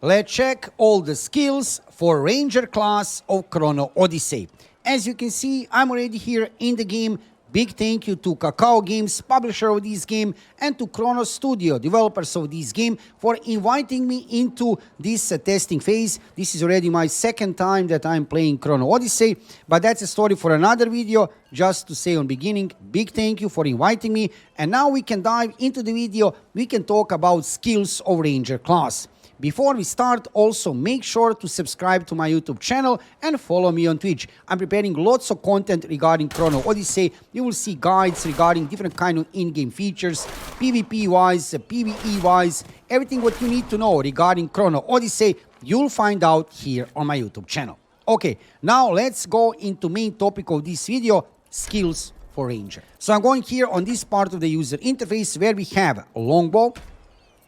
Let's check all the skills for Ranger class of Chrono Odyssey. As you can see, I'm already here in the game. Big thank you to Cacao Games, publisher of this game, and to Chrono Studio, developers of this game, for inviting me into this testing phase. This is already my second time that I'm playing Chrono Odyssey, but that's a story for another video. Just to say on beginning, big thank you for inviting me. And now we can dive into the video. We can talk about skills of Ranger class. Before we start, also make sure to subscribe to my YouTube channel and follow me on Twitch. I'm preparing lots of content regarding Chrono Odyssey. You will see guides regarding different kind of in-game features, PvP-wise, PvE-wise, everything what you need to know regarding Chrono Odyssey, you'll find out here on my YouTube channel. Okay, now let's go into main topic of this video, skills for Ranger. So I'm going here on this part of the user interface where we have longbow,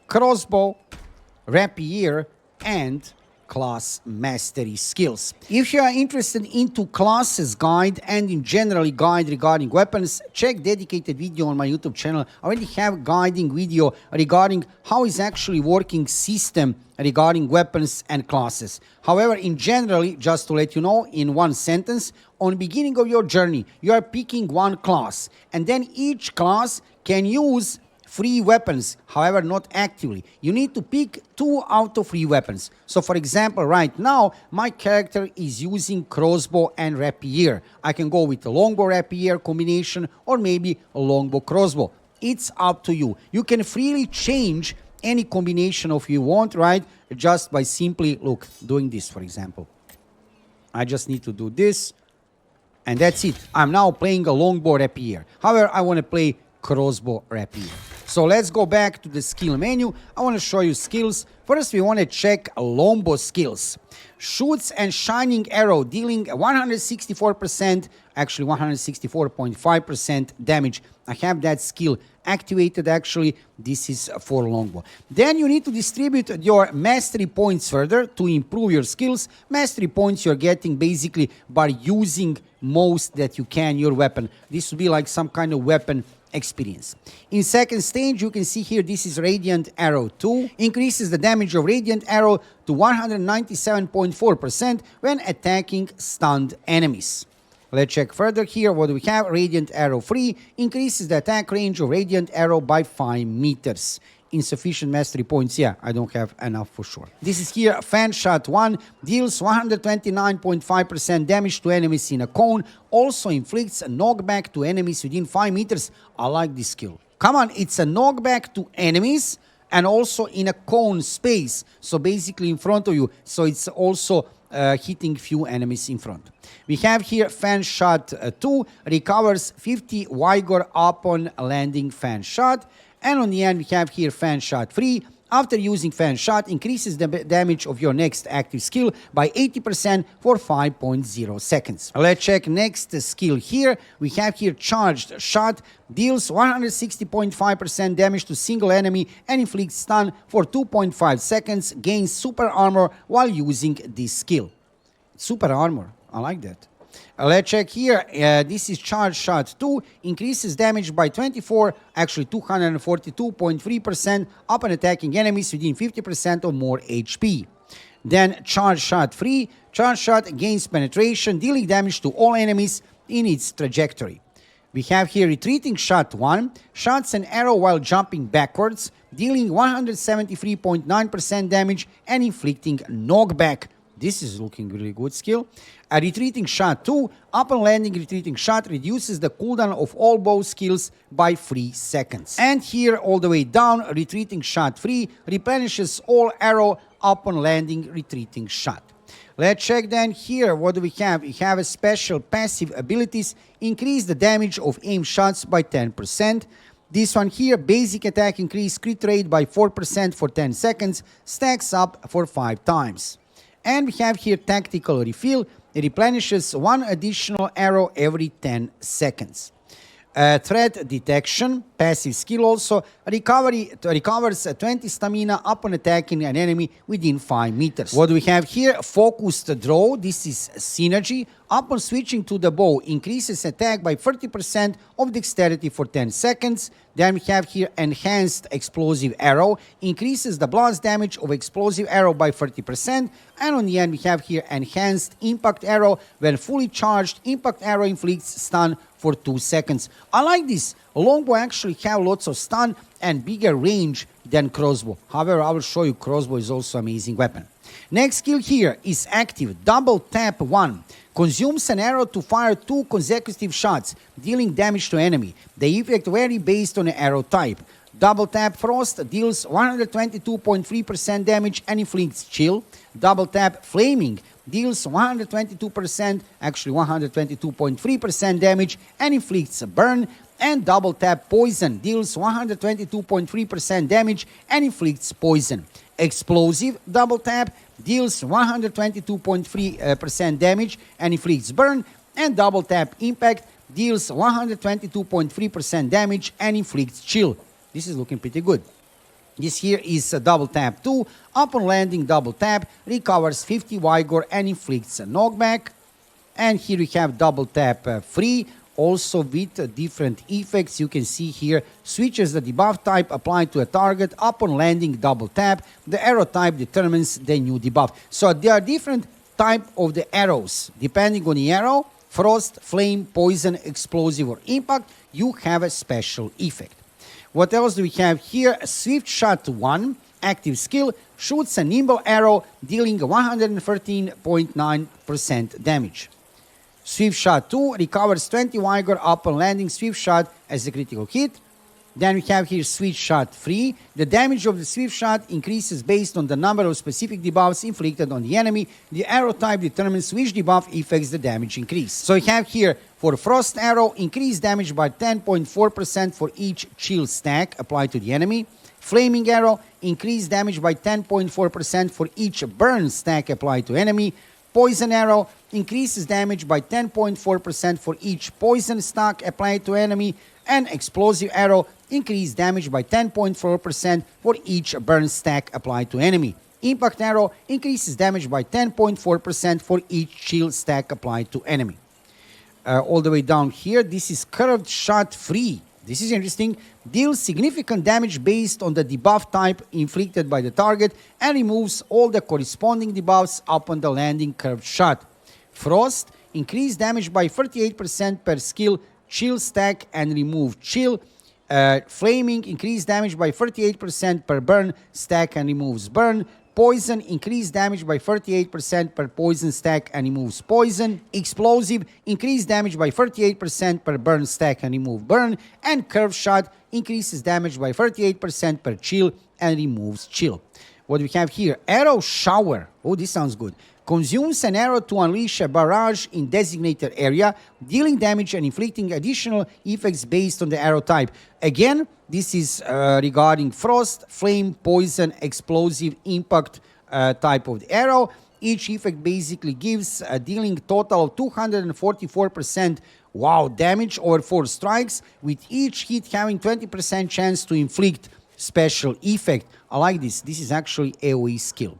crossbow, rapier, and class mastery skills. If you are interested into classes guide and in general guide regarding weapons, check dedicated video on my YouTube channel. I already have guiding video regarding how is actually working system regarding weapons and classes. However, in generally, just to let you know, in one sentence, on beginning of your journey, you are picking one class, and then each class can use free weapons, however not actively. You need to pick 2 out of 3 weapons. So for example, right now my character is using crossbow and rapier. I can go with a longbow rapier combination or maybe a longbow crossbow. It's up to you. You can freely change any combination of you want, right? Just by simply doing this, for example. I just need to do this and that's it. I'm now playing a longbow rapier. However, I want to play crossbow rapier. So let's go back to the skill menu. I want to show you skills. First, we want to check longbow skills. Shoots and shining arrow dealing 164%, actually 164.5% damage. I have that skill activated actually. This is for longbow. Then you need to distribute your mastery points further to improve your skills. Mastery points you're getting basically by using most that you can your weapon. This would be like some kind of weapon experience. In second stage, you can see here this is Radiant Arrow 2. Increases the damage of Radiant Arrow to 197.4% when attacking stunned enemies. Let's check further here what we have. Radiant Arrow 3 increases the attack range of Radiant Arrow by 5 meters. Insufficient mastery points, yeah, I don't have enough for sure. This is here, Fan Shot 1, deals 129.5% damage to enemies in a cone, also inflicts a knockback to enemies within 5 meters. I like this skill. Come on, it's a knockback to enemies and also in a cone space, so basically in front of you, so it's also hitting few enemies in front. We have here Fan Shot 2, recovers 50 Vigor upon landing Fan Shot. And on the end, we have here Fan Shot 3. After using Fan Shot, increases the damage of your next active skill by 80% for 5.0 seconds. Let's check next skill here. We have here Charged Shot. Deals 160.5% damage to single enemy and inflicts stun for 2.5 seconds. Gains super armor while using this skill. Super armor. I like that. Let's check here. This is Charge Shot 2. Increases damage by 242.3% upon attacking enemies within 50% or more HP. Then Charge Shot 3. Charge Shot gains penetration, dealing damage to all enemies in its trajectory. We have here Retreating Shot 1. Shots an arrow while jumping backwards, dealing 173.9% damage and inflicting knockback. This is looking really good skill. A Retreating Shot 2, upon landing Retreating Shot, reduces the cooldown of all bow skills by 3 seconds. And here all the way down, Retreating Shot 3 replenishes all arrow upon landing Retreating Shot. Let's check then here what do we have. We have a special passive abilities, increase the damage of aim shots by 10%. This one here, basic attack increase crit rate by 4% for 10 seconds, stacks up for 5 times. And we have here Tactical Refill. It replenishes 1 additional arrow every 10 seconds. Threat Detection. Passive skill also recovers 20 stamina upon attacking an enemy within 5 meters. What do we have here? Focused draw. This is synergy. Upon switching to the bow, increases attack by 30% of dexterity for 10 seconds. Then we have here enhanced explosive arrow. Increases the blast damage of explosive arrow by 30%. And on the end we have here enhanced impact arrow. When fully charged, impact arrow inflicts stun for 2 seconds. I like this. Longbow actually have lots of stun and bigger range than crossbow. However, I will show you crossbow is also amazing weapon. Next skill here is active. Double tap 1. Consumes an arrow to fire 2 consecutive shots, dealing damage to enemy. The effect vary based on the arrow type. Double tap frost deals 122.3% damage and inflicts chill. Double tap flaming deals 122%, actually 122.3% damage and inflicts a burn. And double tap poison deals 122.3% damage and inflicts poison. Explosive double tap deals 122.3% damage and inflicts burn. And double tap impact deals 122.3% damage and inflicts chill. This is looking pretty good. This here is a double tap 2. Upon landing, double tap recovers 50 vigor and inflicts a knockback. And here we have double tap 3. Also with different effects. You can see here switches the debuff type applied to a target. Upon landing, double tap, the arrow type determines the new debuff. So there are different type of the arrows depending on the arrow. Frost, flame, poison, explosive or impact, you have a special effect. What else do we have here? Swift shot 1 active skill shoots a nimble arrow dealing 113.9% damage. Swift Shot 2 recovers 20 vigor upon landing Swift Shot as a critical hit. Then we have here Swift Shot 3. The damage of the Swift Shot increases based on the number of specific debuffs inflicted on the enemy. The arrow type determines which debuff affects the damage increase. So we have here for Frost Arrow, increased damage by 10.4% for each chill stack applied to the enemy. Flaming Arrow, increased damage by 10.4% for each burn stack applied to enemy. Poison Arrow increases damage by 10.4% for each poison stack applied to enemy, and Explosive Arrow increased damage by 10.4% for each burn stack applied to enemy. Impact Arrow increases damage by 10.4% for each chill stack applied to enemy. All the way down here, this is Curved Shot 3. This is interesting. Deals significant damage based on the debuff type inflicted by the target and removes all the corresponding debuffs upon the landing curved shot. Frost, increased damage by 38% per skill, chill stack and remove chill. Flaming, increased damage by 38% per burn stack and removes burn. Poison, increased damage by 38% per poison stack and removes poison. Explosive, increased damage by 38% per burn stack and remove burn. And Curve Shot, increases damage by 38% per chill and removes chill. What we have here? Arrow Shower. Oh, this sounds good. Consumes an arrow to unleash a barrage in designated area, dealing damage and inflicting additional effects based on the arrow type. Again, this is regarding frost, flame, poison, explosive, impact type of the arrow. Each effect basically gives a dealing total of 244% damage over 4 strikes, with each hit having 20% chance to inflict special effect. I like this. This is actually AoE skill.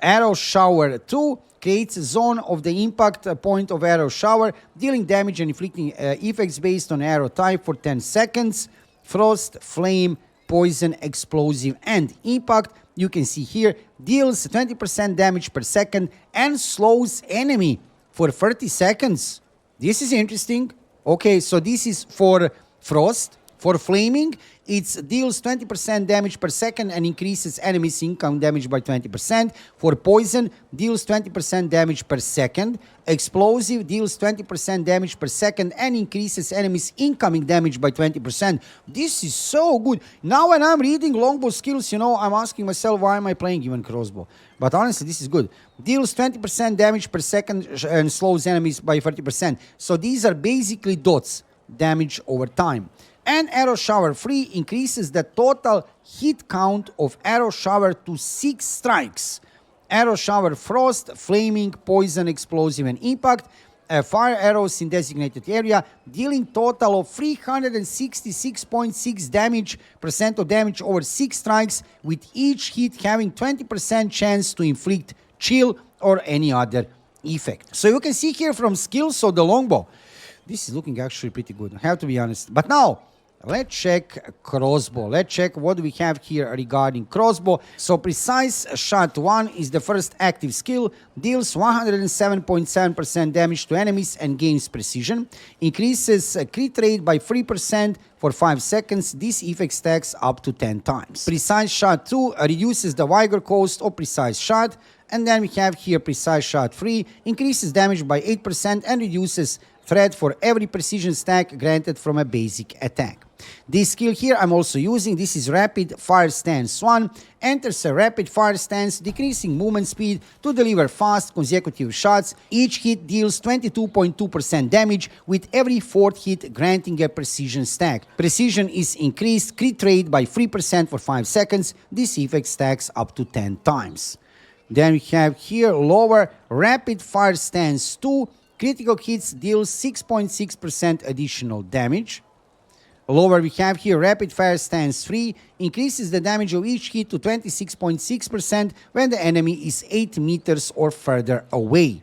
Arrow Shower 2 creates a zone of the impact point of arrow shower, dealing damage and inflicting effects based on arrow type for 10 seconds. Frost, flame, poison, explosive, and impact. You can see here, deals 20% damage per second and slows enemy for 30 seconds. This is interesting. Okay, so this is for frost. For flaming, it deals 20% damage per second and increases enemies' income damage by 20%. For poison, deals 20% damage per second. Explosive deals 20% damage per second and increases enemies' incoming damage by 20%. This is so good. Now when I'm reading longbow skills, I'm asking myself, why am I playing even crossbow? But honestly, this is good. Deals 20% damage per second and slows enemies by 30%. So these are basically dots, damage over time. And Arrow Shower 3 increases the total hit count of Arrow Shower to 6 strikes. Arrow Shower Frost, Flaming, Poison, Explosive, and Impact fire arrows in designated area, dealing total of 366.6 percent of damage over 6 strikes, with each hit having 20% chance to inflict chill or any other effect. So you can see here from skills of the longbow, this is looking actually pretty good, I have to be honest. But now, let's check crossbow. Let's check what we have here regarding crossbow. So Precise Shot 1 is the first active skill, deals 107.7% damage to enemies and gains precision, increases crit rate by 3% for 5 seconds. This effect stacks up to 10 times. Precise Shot 2 reduces the vigor cost of Precise Shot. And then we have here Precise Shot 3, increases damage by 8% and reduces threat for every precision stack granted from a basic attack. This skill here I'm also using, this is Rapid Fire Stance 1, enters a rapid fire stance, decreasing movement speed to deliver fast consecutive shots. Each hit deals 22.2% damage, with every 4th hit granting a precision stack. Precision is increased crit rate by 3% for 5 seconds. This effect stacks up to 10 times. Then we have here lower Rapid Fire Stance 2, critical hits deal 6.6% additional damage. Lower we have here Rapid Fire Stance 3, increases the damage of each hit to 26.6% when the enemy is 8 meters or further away.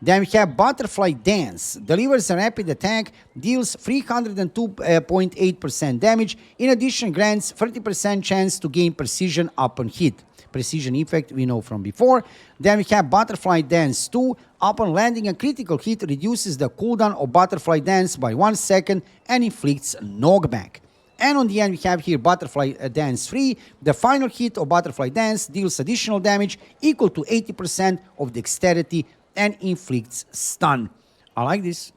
Then we have Butterfly Dance, delivers a rapid attack, deals 302.8% damage, in addition grants 30% chance to gain precision upon hit. Precision effect we know from before. Then we have Butterfly Dance 2. Upon landing a critical hit, reduces the cooldown of Butterfly Dance by 1 second and inflicts knockback. And on the end we have here Butterfly Dance 3. The final hit of Butterfly Dance deals additional damage equal to 80% of dexterity and inflicts stun. I like this.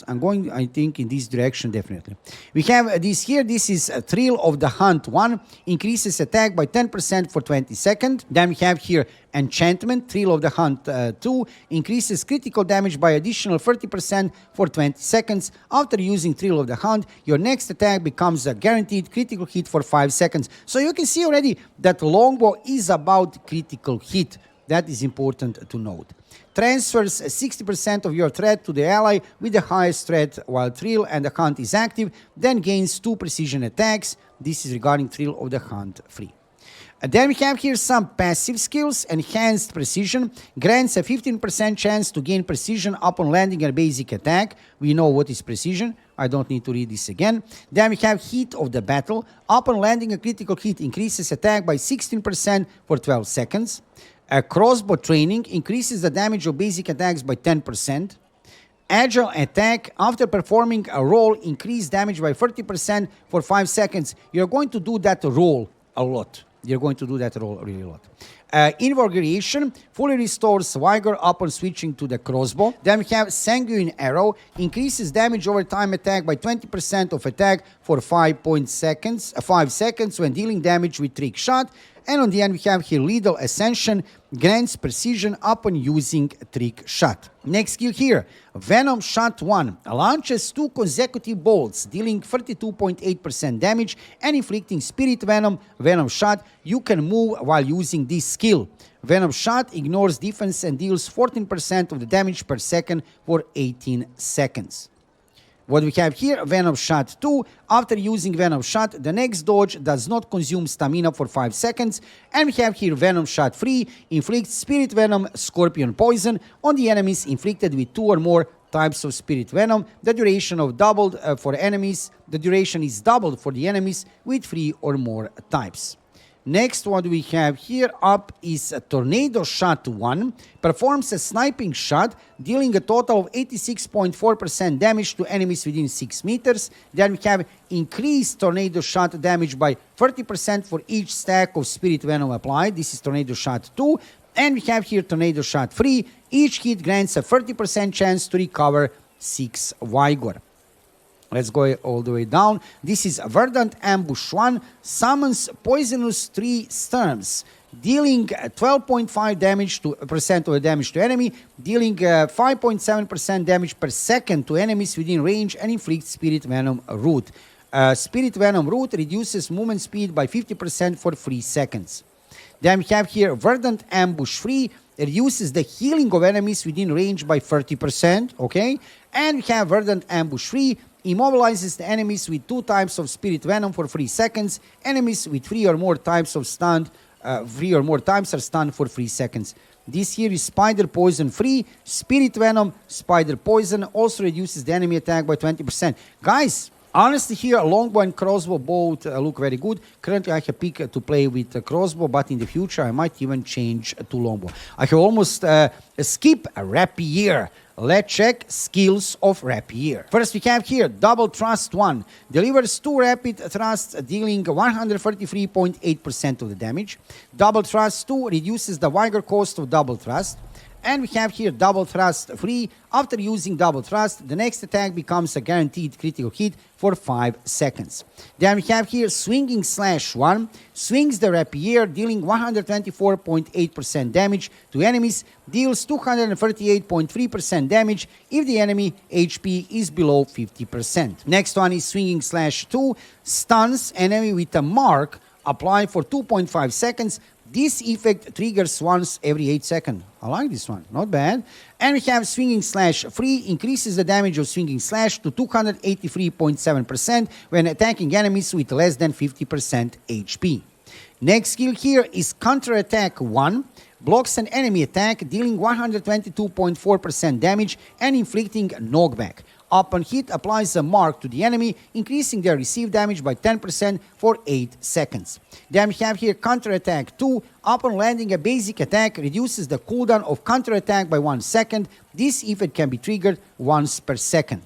I'm going, I think, in this direction definitely. We have this here. This is Thrill of the Hunt 1. Increases attack by 10% for 20 seconds. Then we have here Enchantment, Thrill of the Hunt 2. Increases critical damage by additional 30% for 20 seconds. After using Thrill of the Hunt, your next attack becomes a guaranteed critical hit for 5 seconds. So you can see already that longbow is about critical hit. That is important to note. Transfers 60% of your threat to the ally with the highest threat while Thrill and the Hunt is active, then gains 2 precision attacks. This is regarding Thrill of the Hunt 3. And then we have here some passive skills. Enhanced Precision grants a 15% chance to gain precision upon landing a basic attack. We know what is precision. I don't need to read this again. Then we have Heat of the Battle. Upon landing a critical hit, increases attack by 16% for 12 seconds. A Crossbow Training increases the damage of basic attacks by 10%. Agile Attack, after performing a roll, increase damage by 30% for 5 seconds. You're going to do that roll a lot. You're going to do that roll really a lot. Invigoration fully restores vigor upon switching to the crossbow. Then we have Sanguine Arrow, increases damage over time attack by 20% of attack for 5 seconds when dealing damage with trick shot. And on the end we have here Lethal Ascension, grants precision upon using trick shot. Next skill here, Venom Shot 1, launches 2 consecutive bolts, dealing 32.8% damage and inflicting Spirit Venom, Venom Shot. You can move while using this skill. Venom Shot ignores defense and deals 14% of the damage per second for 18 seconds. What we have here, Venom Shot 2. After using Venom Shot, the next dodge does not consume stamina for 5 seconds. And we have here Venom Shot 3. Inflicts Spirit Venom, Scorpion Poison on the enemies inflicted with 2 or more types of Spirit Venom. The duration of doubled for enemies. The duration is doubled for the enemies with 3 or more types. Next, what we have here up is a Tornado Shot 1. Performs a sniping shot, dealing a total of 86.4% damage to enemies within 6 meters. Then we have increased Tornado Shot damage by 30% for each stack of Spirit Venom applied. This is Tornado Shot 2. And we have here Tornado Shot 3. Each hit grants a 30% chance to recover 6 Vigor. Let's go all the way down. This is Verdant Ambush 1. Summons Poisonous 3 Storms, dealing 12.5% of the damage to enemy, dealing 5.7% damage per second to enemies within range, and inflicts Spirit Venom Root. Spirit Venom Root reduces movement speed by 50% for 3 seconds. Then we have here Verdant Ambush 3. reduces the healing of enemies within range by 30%, okay? And we have Verdant Ambush 3, immobilizes the enemies with 2 types of Spirit Venom for 3 seconds. Enemies with 3 or more types of stunned, 3 or more times are stunned for 3 seconds. This here is Spider Poison 3, Spirit Venom, Spider Poison, also reduces the enemy attack by 20%. Guys, honestly here, longbow and crossbow both look very good. Currently I have picked to play with crossbow, but in the future I might even change to longbow. I have almost skipped a rapier. Let's check skills of rapier. First we have here Double Thrust 1. Delivers 2 rapid thrusts dealing 133.8% of the damage. Double Thrust 2 reduces the vigor cost of double thrust. And we have here Double Thrust 3. After using Double Thrust, the next attack becomes a guaranteed critical hit for 5 seconds. Then we have here Swinging Slash 1. Swings the rapier, dealing 124.8% damage to enemies. Deals 238.3% damage if the enemy HP is below 50%. Next one is Swinging Slash 2. Stuns enemy with a mark applied for 2.5 seconds. This effect triggers once every 8 seconds. I like this one, not bad. And we have Swinging Slash 3, increases the damage of Swinging Slash to 283.7% when attacking enemies with less than 50% HP. Next skill here is Counter Attack 1. Blocks an enemy attack, dealing 122.4% damage and inflicting knockback. Upon hit, applies a mark to the enemy, increasing their received damage by 10% for 8 seconds. Then we have here Counter Attack 2. Upon landing a basic attack, reduces the cooldown of counter attack by 1 second. This effect can be triggered once per second.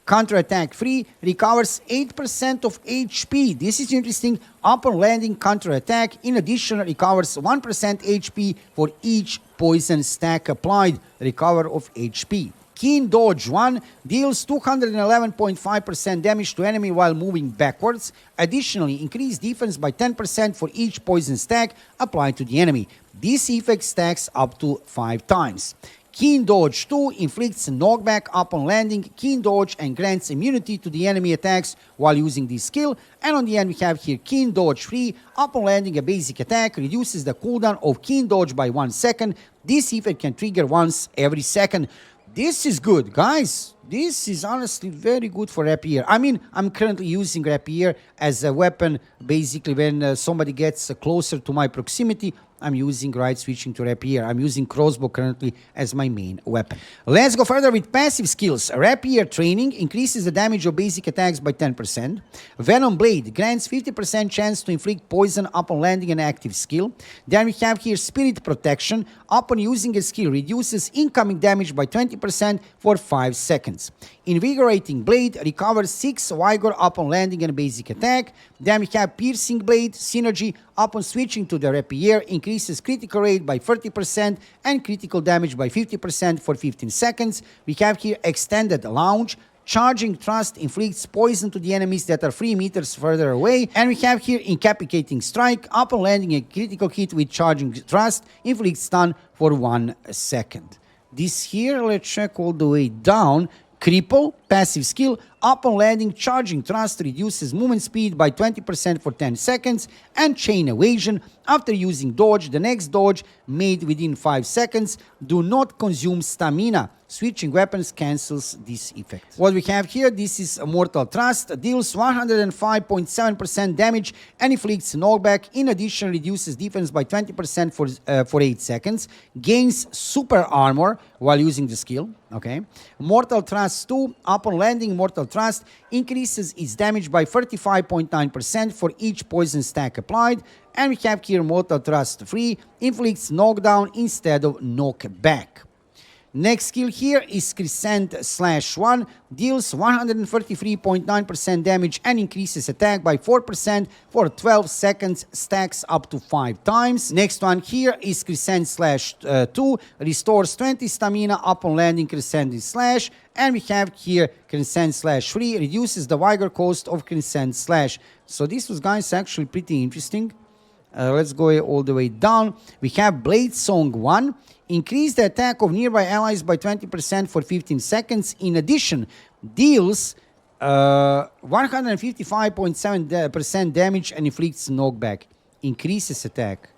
Counter Attack 3 recovers 8% of HP. This is interesting. Upon landing counter attack, in addition, recovers 1% HP for each poison stack applied. Recover of HP. Keen Dodge 1 deals 211.5% damage to enemy while moving backwards. Additionally, increase defense by 10% for each poison stack applied to the enemy. This effect stacks up to 5 times. Keen Dodge 2 inflicts knockback upon landing, Keen Dodge, and grants immunity to the enemy attacks while using this skill. And on the end we have here Keen Dodge 3. Upon landing a basic attack, reduces the cooldown of Keen Dodge by 1 second. This effect can trigger once every second. This is good, guys. This is honestly very good for rapier. I mean, I'm currently using rapier as a weapon. Basically, when somebody gets closer to my proximity, I'm using switching to rapier. I'm using crossbow currently as my main weapon. Let's go further with passive skills. Rapier training increases the damage of basic attacks by 10%. Venom Blade grants 50% chance to inflict poison upon landing an active skill. Then we have here Spirit Protection. Upon using a skill, reduces incoming damage by 20% for 5 seconds. Invigorating Blade recovers 6 vigor upon landing a basic attack. Then we have Piercing Blade Synergy. Upon switching to the rapier, increases critical rate by 30% and critical damage by 50% for 15 seconds. We have here Extended Launch. Charging Thrust inflicts poison to the enemies that are 3 meters further away. And we have here Incapacitating Strike. Upon landing a critical hit with Charging Thrust, inflicts stun for 1 second. This here, let's check all the way down. Cripple, passive skill. Upon landing, Charging Thrust reduces movement speed by 20% for 10 seconds. And Chain Evasion. After using dodge, the next dodge made within 5 seconds. Do not consume stamina. Switching weapons cancels this effect. What we have here, this is a Mortal Thrust. Deals 105.7% damage and inflicts knockback. In addition, reduces defense by 20% for 8 seconds. Gains super armor while using the skill. Okay. Mortal Thrust 2. Upon landing Mortal Thrust, increases its damage by 35.9% for each poison stack applied. And we have here Mortal Thrust 3. Inflicts knockdown instead of knockback. Next skill here is Crescent Slash 1, deals 133.9% damage and increases attack by 4% for 12 seconds, stacks up to 5 times. Next one here is Crescent Slash 2, restores 20 stamina upon landing Crescent Slash. And we have here Crescent Slash 3, reduces the vigor cost of Crescent Slash. So this was, guys, actually pretty interesting. Let's go all the way down. We have Blade Song 1. Increase the attack of nearby allies by 20% for 15 seconds. In addition, deals 155.7% damage and inflicts knockback. Increases attack.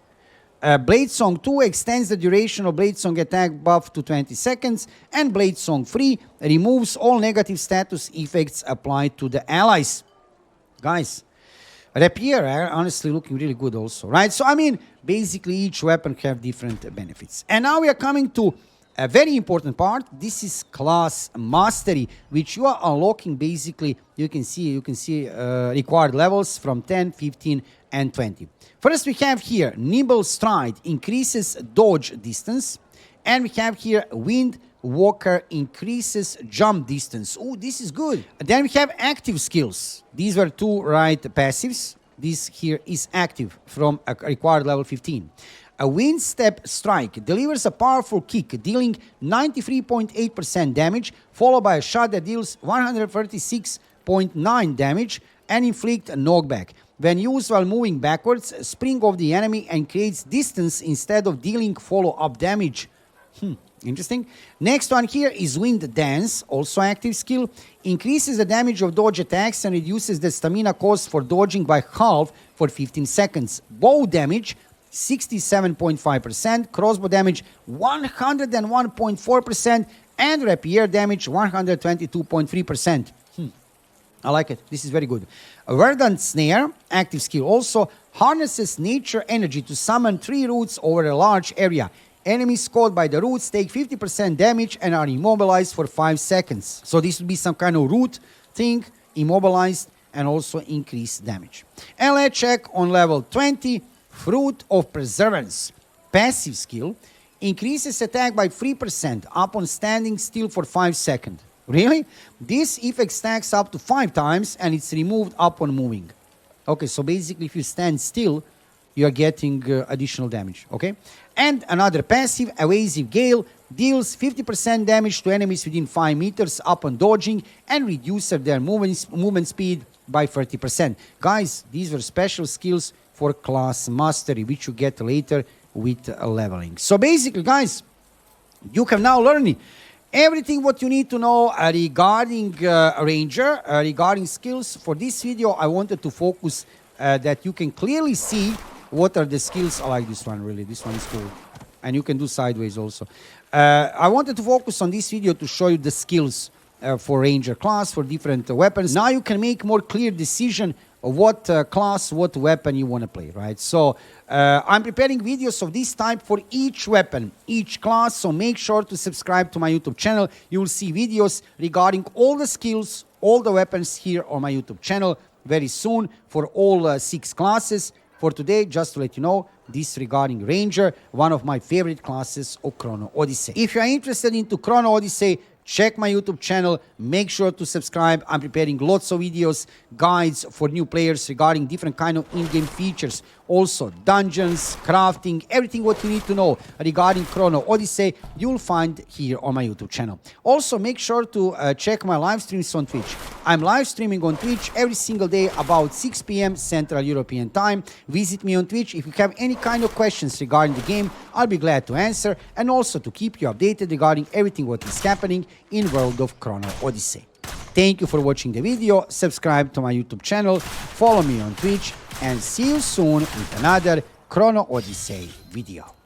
Blade Song 2 extends the duration of Blade Song attack buff to 20 seconds, and Blade Song 3 removes all negative status effects applied to the allies. Guys, Rapier are honestly looking really good also, right? So, I mean, basically each weapon have different benefits. And now we are coming to a very important part. This is class mastery, which you are unlocking basically. You can see required levels from 10, 15, and 20. First, we have here Nimble Stride, increases dodge distance. And we have here Wind Walker, increases jump distance. Oh, this is good. Then we have active skills. These were two right passives. This here is active from a required level 15. A Wind Step Strike delivers a powerful kick, dealing 93.8% damage, followed by a shot that deals 136.9 damage and inflict a knockback. When used while moving backwards, spring off the enemy and creates distance instead of dealing follow-up damage. Interesting. Next one here is Wind Dance, also active skill. Increases the damage of dodge attacks and reduces the stamina cost for dodging by half for 15 seconds. Bow damage, 67.5%. Crossbow damage, 101.4%. And rapier damage, 122.3%. I like it. This is very good. A Verdant Snare, active skill also, harnesses nature energy to summon 3 roots over a large area. Enemies caught by the roots take 50% damage and are immobilized for 5 seconds. So this would be some kind of root thing, immobilized, and also increased damage. And let's check on level 20, Fruit of Perseverance. Passive skill, increases attack by 3% upon standing still for 5 seconds. Really? This effect stacks up to 5 times and it's removed upon moving. Okay, so basically if you stand still, you are getting additional damage, okay? And another passive, Evasive Gale, deals 50% damage to enemies within 5 meters upon dodging and reduces their movement speed by 30%. Guys, these were special skills for class mastery, which you get later with leveling. So basically, guys, you have now learned everything what you need to know regarding Ranger, regarding skills. For this video, I wanted to focus that you can clearly see what are the skills. I like this one, really. This one is cool. And you can do sideways also. I wanted to focus on this video to show you the skills for Ranger class, for different weapons. Now you can make more clear decision of what class, what weapon you want to play, right? So I'm preparing videos of this type for each weapon, each class. So make sure to subscribe to my YouTube channel. You will see videos regarding all the skills, all the weapons here on my YouTube channel very soon for all 6 classes. For today, just to let you know, this regarding Ranger, one of my favorite classes of Chrono Odyssey. If you are interested into Chrono Odyssey, check my YouTube channel. Make sure to subscribe. I'm preparing lots of videos, guides for new players regarding different kind of in-game features. Also, dungeons, crafting, everything what you need to know regarding Chrono Odyssey, you'll find here on my YouTube channel. Also, make sure to check my live streams on Twitch. I'm live streaming on Twitch every single day about 6 p.m. Central European Time. Visit me on Twitch. If you have any kind of questions regarding the game, I'll be glad to answer, and also to keep you updated regarding everything what is happening in world of Chrono Odyssey. Thank you for watching the video. Subscribe to my YouTube channel, follow me on Twitch, and see you soon with another Chrono Odyssey video.